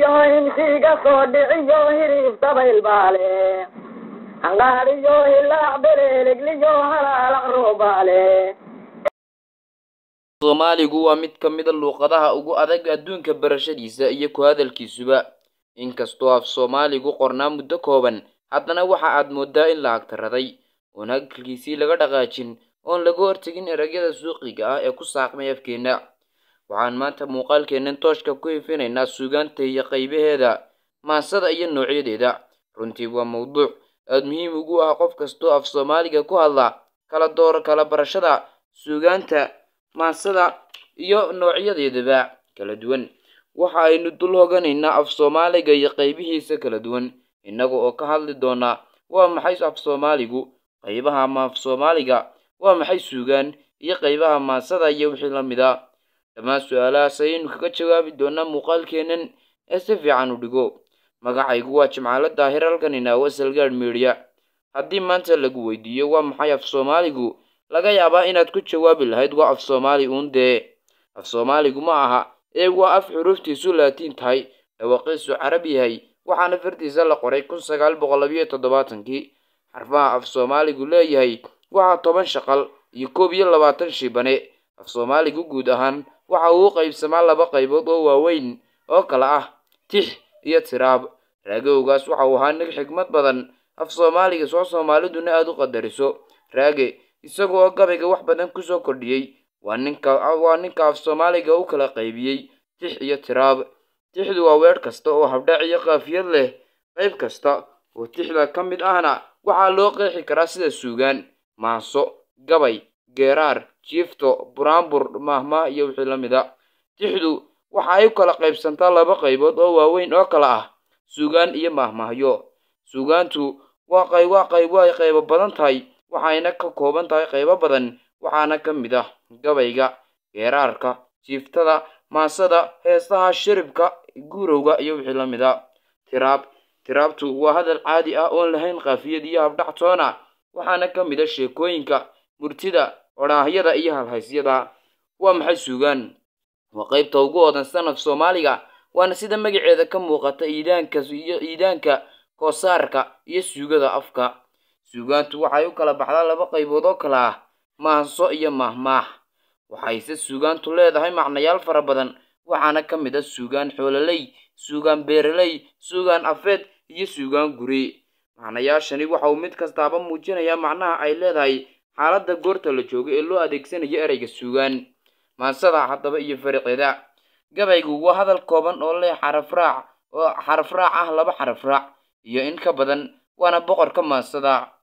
يوين سيجا صدق يوهري طبيل بالي هنغاري يوهي لعبري لقلي يوهلا لغرو بالي Soomaaligu waa mid ka mid ah luqadaha ugu adag adduunka barashadiisa iyo ku hadalkiisuba. Inkastoo af Soomaaligu qornaa muddo kooban, haddana waxa aad moodaa in la agtaraday oon hadalkiisii laga dhaqaajin oon laga hortagin eragyada suuqiga ah ee ku saaqmay afkeena. Waxaan maanta muuqaalkeennan tooshka ku ifinaynaa suugaanta iyo qaybaheeda, maansada iyo noocyadeeda. Runtii waa mowduuc aad muhiim ugu ah qof kastoo af Soomaaliga ku hadla, kala barashada suugaanta, maansada iyo noocyadeedaba kala duwan. Waxa aynu dul hoganaynaa af Soomaaliga iyo qaybihiisa kala duwan, innaga oo ka hadli doona waa maxay af Soomaaligu, qaybaha af Soomaaliga, waa maxay suugaan, iyo qaybaha maansada iyo wixii la mid ah. Dhammaan su'aalahaas ayaynu kaga jawaabi doonaa muuqaalkeennan ee si fiican u dhigo. Magacaygu waa Jimcaale Daahir, halkanina waa Salgaadh Media. Haddii maanta lagu weydiiyo waa maxay af Soomaaligu, laga yaabaa inaad ku jawaabi lahayd waa af Soomaali uun dee. Af Soomaaligu ma aha ee waa af xuruuftiisu Laatiin tahay, dhawaqiisu Carabi yahay, waxaana fartiisa la qoray 1972. Xarfaha af Soomaaligu leeyahay waa 10 shaqal iyo 21 shibane. Af Soomaaligu guud ahaan waxa uu qaybsamaa 2 qaybood oo waaweyn oo kala ah tix iyo tiraab. Raagowgaas waxa uu ahaa nin xigmad badan, af Soomaaliga soo Soomaaliduna aad u qadariso. Raage isagoo gabayga wax badan ku soo kordhiyay, waa ninka af Soomaaliga u kala qaybiyay tix iyo tiraab. Tixdu waa weer kasta oo habdhac iyo qaafiyad leh. Qayb kasta oo tixda ka mid ahna waxaa loo qeexi karaa sida suugaan, maanso, gabay, geeraar, jiifto, buraanbur, mahmaah iyo wixii la mid ah. Tixdu waxa ay u kala qaybsantaa 2 qaybood oo waaweyn oo kala ah suugaan iyo mahmaahyo. Suugaantu waa qaybo badan tahay, waxayna ka kooban tahay qaybo badan, waxaana ka mid ah gabayga, geeraarka, jiiftada, maansada, heesaha, shiribka, guurowga iyo wixii la mid ah. Tiraabtu waa hadal caadi ah oon lahayn qaafiyad iyo habdhac toona, waxaana ka mid ah sheekooyinka, murtida, odhaahyada iyo halhaysyada. Waa maxay suugaan? Waa qaybta ugu hodansan af Soomaaliga, waana sida magaceeda ka muuqata iidaanka, koosaarka iyo suugada afka. Suugaantu waxay u kala baxdaa 2 qaybood oo kala ah maanso iyo mahmaah. Waxayse suugaantu leedahay macnayaal fara badan, waxaana ka mid ah suugaan xoololey, suugaan beeraley, suugaan afeed iyo suugaan guri. Macnayaashani waxa uu mid kastaaba muujinayaa macnaha ay leedahay xaaladda goorta la joogo ee loo adeegsanayo ereyga suugaan. Maansada haddaba iyo fariqeeda. Gabaygu waa hadal kooban oo leh xaraf raac ah 2 xaraf raac iyo in ka badan, waana boqorka maansada.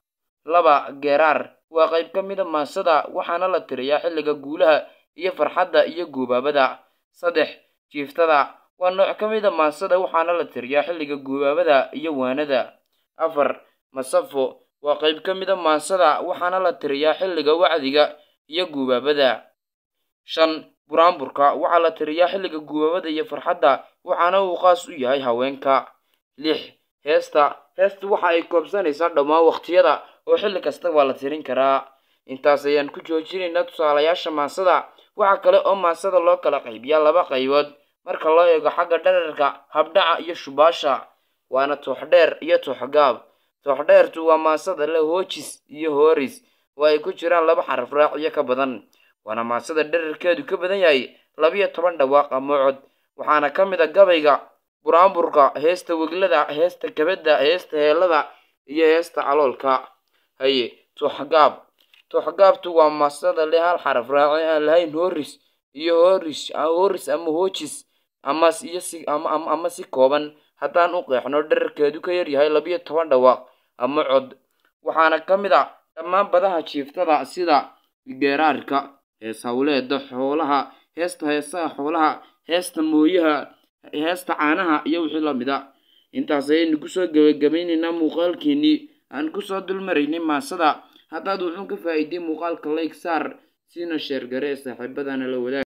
2 geeraar waa qayb ka mid ah maansada, waxaana la tiriyaa xilliga guulaha iyo farxadda iyo guubaabada. 3 jiiftada waa nooc ka mid ah maansada, waxaana la tiriyaa xilliga guubaabada iyo waanada. 4 masafo waa qayb ka mid ah maansada, waxaana la tiriyaa xilliga wacdiga iyo guubaabada. 5 buraanburka waxaa la tiriyaa xilliga guubaabada iyo farxadda, waxaana uu qaas u yahay haweenka. 6 heesta waxa ay koobsanaysaa dhammaan waqtiyada oo xilli kasta waa la tirin karaa. Intaas ayaan ku joojinaynaa tusaalayaasha maansada. Waxa kale oo maansada loo kala qaybiyaa 2 qaybood marka loo eego xagga dhererka, habdhaca iyo shubaasha, waana toox dheer iyo toox gaab. Toox dheertu waa maansada leh hoojis iyo hooris oo ay ku jiraan 2 xaraf raac iyo ka badan, waana maansada dhererkeedu ka badan yahay 12 dhawaaq ama cod. Waxaana ka mid ah gabayga, buraanburka, heesta weglada, heesta kabada, heesta heelada iyo heesta caloolka. Toox gaabtu waa maansada leh 1 xaraf raac aan lahayn hooris ama hoojis ama si kooban haddaan u qeexno dhererkeedu ka yar yahay 12 dhawaaq ama cod. Waxaana ka mid ah dhammaan badaha jiiftada sida geeraarka, hees hawleedda xoolaha, heesaha xoolaha, heesta mooyaha, heesta caanaha iyo wixii la mid ah. Intaas ayaynu ku soo gabagabaynaynaa muuqaalkeenii aan ku soo dulmaraynay maansada. Haddaad wuxuun ka faa'iiday muuqaalka like saar, siina share garee saaxiibadana la wadaag.